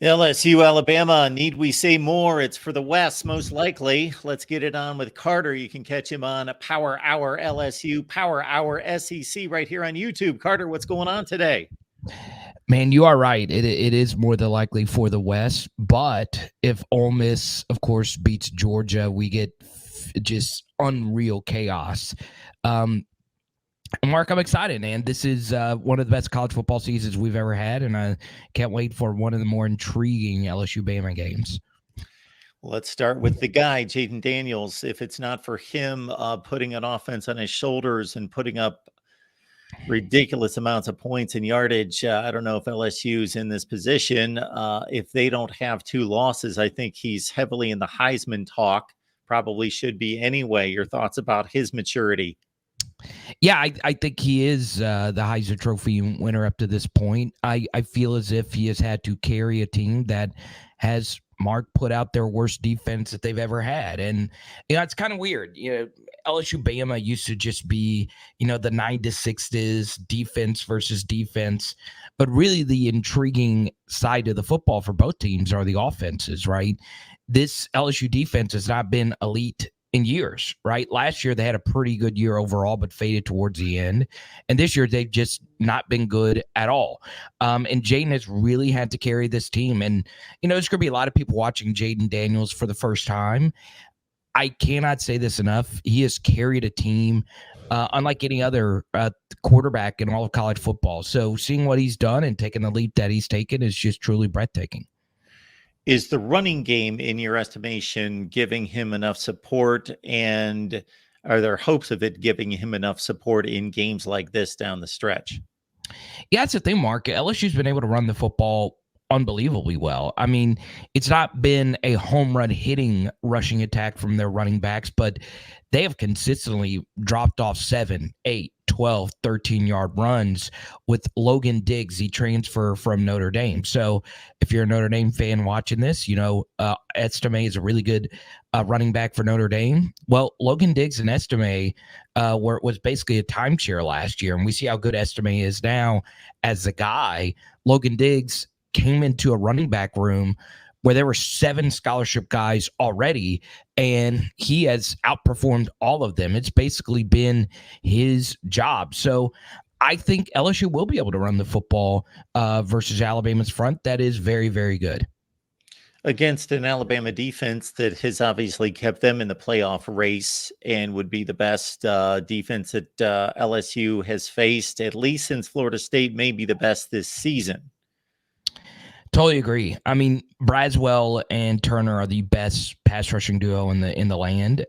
LSU, Alabama. Need we say more? It's for the West, most likely. Let's get it on with Carter. You can catch him on Power Hour LSU, Power Hour SEC right here on YouTube. Carter, what's going on today? Man, you are right. It is more than likely for the West. But if Ole Miss, of course, beats Georgia, we get just unreal chaos. Mark, I'm excited, man. This is one of the best college football seasons we've ever had, and I can't wait for one of the more intriguing LSU Bama games. Let's start with the guy, Jaden Daniels. If it's not for him putting an offense on his shoulders and putting up ridiculous amounts of points and yardage, I don't know if LSU's in this position. If they don't have two losses, I think he's heavily in the Heisman talk. Probably should be anyway. Your thoughts about his maturity? Yeah, I think he is the Heisman Trophy winner up to this point. I feel as if he has had to carry a team that has Mark put out their worst defense that they've ever had. And, it's kind of weird. LSU Bama used to just be, the 9-6 defense versus defense. But really the intriguing side of the football for both teams are the offenses, right? This LSU defense has not been elite in years, right? Last year, they had a pretty good year overall, but faded towards the end. And this year, they've just not been good at all. And Jaden has really had to carry this team. And, there's going to be a lot of people watching Jaden Daniels for the first time. I cannot say this enough. He has carried a team unlike any other quarterback in all of college football. So seeing what he's done and taking the leap that he's taken is just truly breathtaking. Is the running game, in your estimation, giving him enough support? And are there hopes of it giving him enough support in games like this down the stretch? Yeah, that's the thing, Mark. LSU's been able to run the football unbelievably well. I mean, it's not been a home run hitting rushing attack from their running backs, but they have consistently dropped off 7, 8, 12, 13-yard runs with Logan Diggs. He transferred from Notre Dame. So if you're a Notre Dame fan watching this, Estime is a really good running back for Notre Dame. Well, Logan Diggs and Estime was basically a timeshare last year, and we see how good Estime is now as a guy. Logan Diggs came into a running back room where there were 7 scholarship guys already, and he has outperformed all of them. It's basically been his job. So I think LSU will be able to run the football versus Alabama's front. That is very, very good. Against an Alabama defense that has obviously kept them in the playoff race and would be the best defense that LSU has faced, at least since Florida State, may be the best this season. Totally agree. I mean, Braswell and Turner are the best pass rushing duo in the land.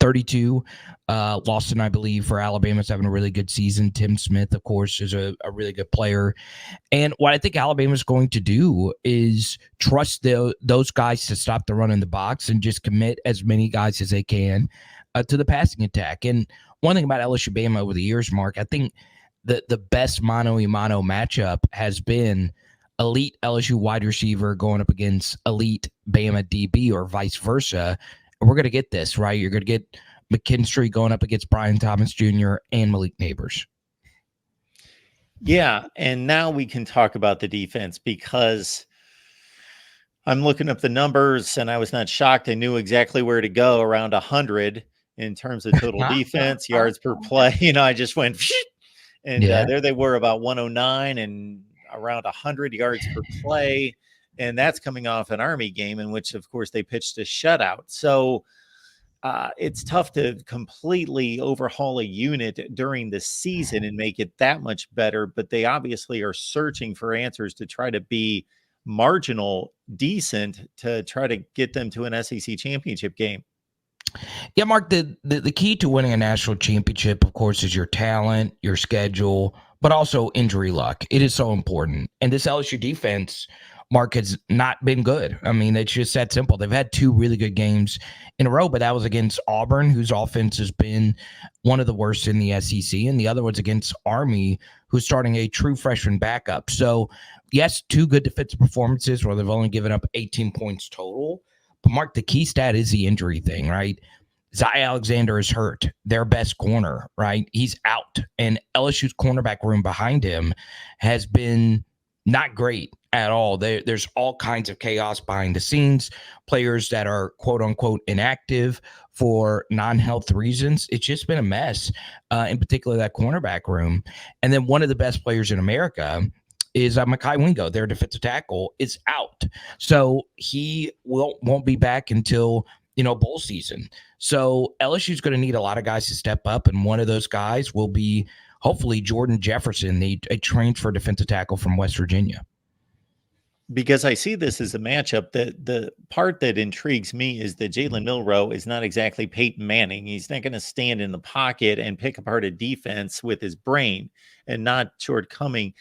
32. Lawson, I believe, for Alabama's having a really good season. Tim Smith, of course, is a really good player. And what I think Alabama's going to do is trust those guys to stop the run in the box and just commit as many guys as they can to the passing attack. And one thing about LSU Bama over the years, Mark, I think the best mano-a-mano matchup has been elite LSU wide receiver going up against elite Bama DB or vice versa. We're going to get this, right? You're going to get McKinstry going up against Brian Thomas Jr. and Malik Neighbors. Yeah, and now we can talk about the defense because I'm looking up the numbers and I was not shocked. I knew exactly where to go, around 100 in terms of total defense, yards per play. I just went, and there they were, about 109 and around 100 yards per play. And that's coming off an Army game in which, of course, they pitched a shutout. So it's tough to completely overhaul a unit during the season and make it that much better. But they obviously are searching for answers to try to be marginal decent to try to get them to an SEC championship game. Yeah, Mark, the key to winning a national championship, of course, is your talent, your schedule, but also injury luck. It is so important. And this LSU defense, Mark, has not been good. I mean, it's just that simple. They've had 2 really good games in a row, but that was against Auburn, whose offense has been one of the worst in the SEC, and the other one's against Army, who's starting a true freshman backup. So, yes, 2 good defensive performances where they've only given up 18 points total. But, Mark, the key stat is the injury thing, right? Zy Alexander is hurt, their best corner, right? He's out. And LSU's cornerback room behind him has been not great at all. There's all kinds of chaos behind the scenes, players that are quote unquote inactive for non-health reasons. It's just been a mess, in particular that cornerback room. And then one of the best players in America is Mekhi Wingo, their defensive tackle, is out. So he won't be back until bowl season. So LSU is going to need a lot of guys to step up, and one of those guys will be hopefully Jordan Jefferson, a transfer defensive tackle from West Virginia. Because I see this as a matchup, that the part that intrigues me is that Jalen Milroe is not exactly Peyton Manning. He's not going to stand in the pocket and pick apart a defense with his brain, and not shortchanging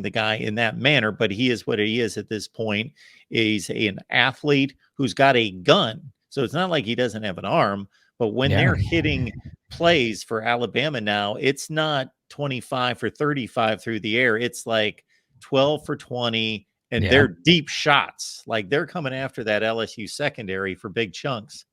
the guy in that manner. But he is what he is at this point. He's an athlete who's got a gun. So it's not like he doesn't have an arm, but when they're hitting plays for Alabama now, it's not 25 for 35 through the air. It's like 12 for 20, and they're deep shots. Like, they're coming after that LSU secondary for big chunks.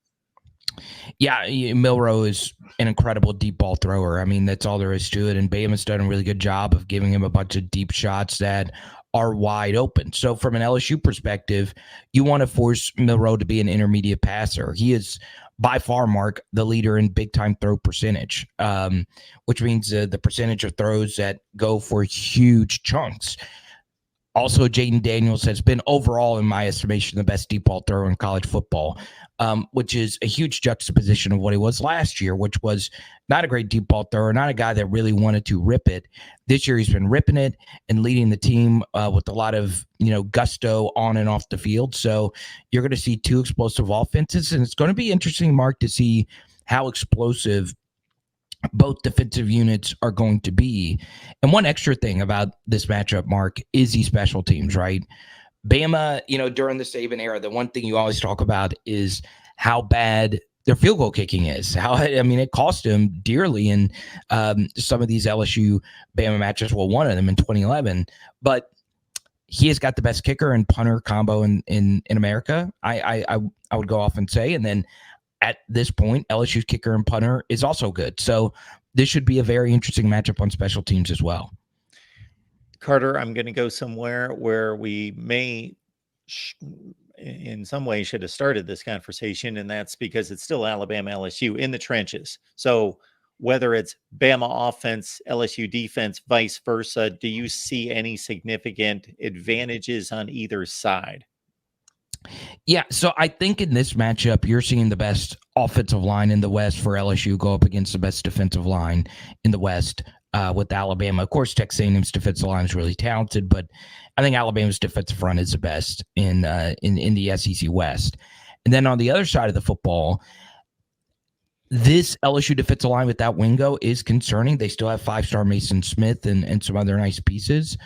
Yeah, Milroe is an incredible deep ball thrower. I mean, that's all there is to it. And Bama's done a really good job of giving him a bunch of deep shots that are wide open. So from an LSU perspective, you want to force Milroe to be an intermediate passer. He is by far, Mark, the leader in big-time throw percentage, which means the percentage of throws that go for huge chunks. Also, Jaden Daniels has been overall, in my estimation, the best deep ball thrower in college football, which is a huge juxtaposition of what he was last year, which was not a great deep ball thrower, not a guy that really wanted to rip it. This year, he's been ripping it and leading the team with a lot of gusto on and off the field. So you're going to see two explosive offenses, and it's going to be interesting, Mark, to see how explosive both defensive units are going to be. And one extra thing about this matchup, Mark, is these special teams, right? Bama, during the Saban era, the one thing you always talk about is how bad their field goal kicking is. It cost them dearly in some of these LSU Bama matches. Well, one of them in 2011, but he has got the best kicker and punter combo in America. I would go off and say, and then at this point, LSU's kicker and punter is also good. So this should be a very interesting matchup on special teams as well. Carter, I'm going to go somewhere where we may, in some way, should have started this conversation, and that's because it's still Alabama LSU in the trenches. So whether it's Bama offense, LSU defense, vice versa, do you see any significant advantages on either side? Yeah, so I think in this matchup, you're seeing the best offensive line in the West for LSU go up against the best defensive line in the West with Alabama. Of course, Texas A&M's defensive line is really talented, but I think Alabama's defensive front is the best in the SEC West. And then on the other side of the football, this LSU defensive line without Wingo is concerning. They still have five-star Mason Smith and some other nice pieces.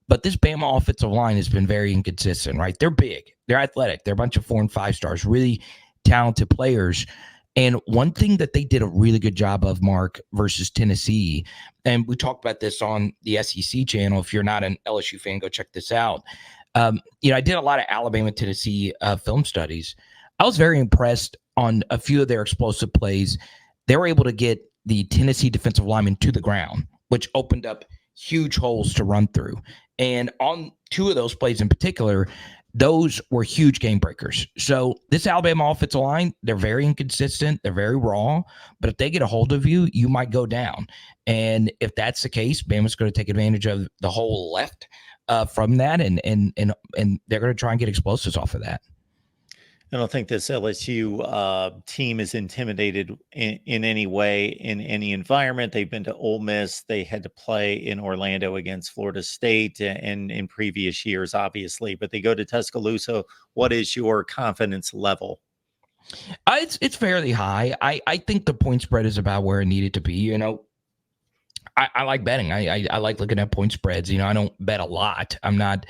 But this Bama offensive line has been very inconsistent, right? They're big. They're athletic. They're a bunch of 4 and 5 stars, really talented players. And one thing that they did a really good job of, Mark, versus Tennessee, and we talked about this on the SEC channel. If you're not an LSU fan, go check this out. I did a lot of Alabama-Tennessee film studies. I was very impressed on a few of their explosive plays. They were able to get the Tennessee defensive linemen to the ground, which opened up huge holes to run through. And on 2 of those plays in particular, those were huge game breakers. So this Alabama offensive line, they're very inconsistent. They're very raw. But if they get a hold of you, you might go down. And if that's the case, Bama's going to take advantage of the whole left from that, and they're going to try and get explosives off of that. I don't think this LSU team is intimidated in any way in any environment. They've been to Ole Miss. They had to play in Orlando against Florida State and in previous years, obviously. But they go to Tuscaloosa. What is your confidence level? It's fairly high. I think the point spread is about where it needed to be. I like betting. I like looking at point spreads. I don't bet a lot. I'm not,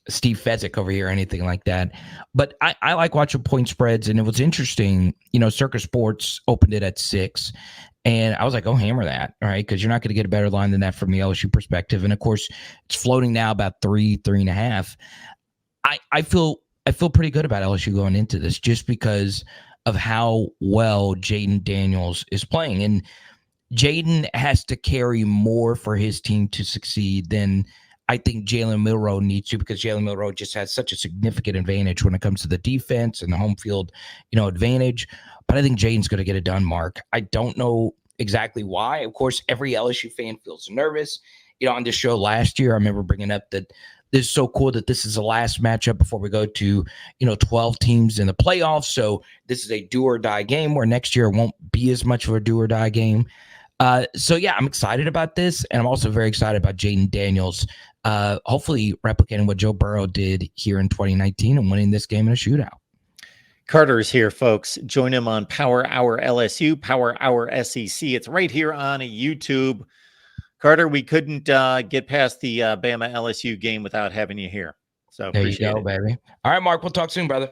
Steve Fezzik over here or anything like that. But I like watching point spreads, and it was interesting. Circus Sports opened it at 6, and I was like, oh, hammer that, all right, because you're not going to get a better line than that from the LSU perspective. And of course, it's floating now about 3.5. I feel pretty good about LSU going into this just because of how well Jaden Daniels is playing. And Jaden has to carry more for his team to succeed than I think Jalen Milroe needs to, because Jalen Milroe just has such a significant advantage when it comes to the defense and the home field, advantage. But I think Jaden's going to get it done, Mark. I don't know exactly why. Of course, every LSU fan feels nervous. On this show last year, I remember bringing up that this is so cool that this is the last matchup before we go to, 12 teams in the playoffs. So this is a do or die game, where next year won't be as much of a do or die game. So yeah, I'm excited about this, and I'm also very excited about Jaden Daniels, hopefully replicating what Joe Burrow did here in 2019 and winning this game in a shootout. Carter's here, folks. Join him on Power Hour LSU, Power Hour SEC. It's right here on YouTube. Carter, we couldn't get past the Bama LSU game without having you here. So there you go, baby. All right, Mark, we'll talk soon, brother.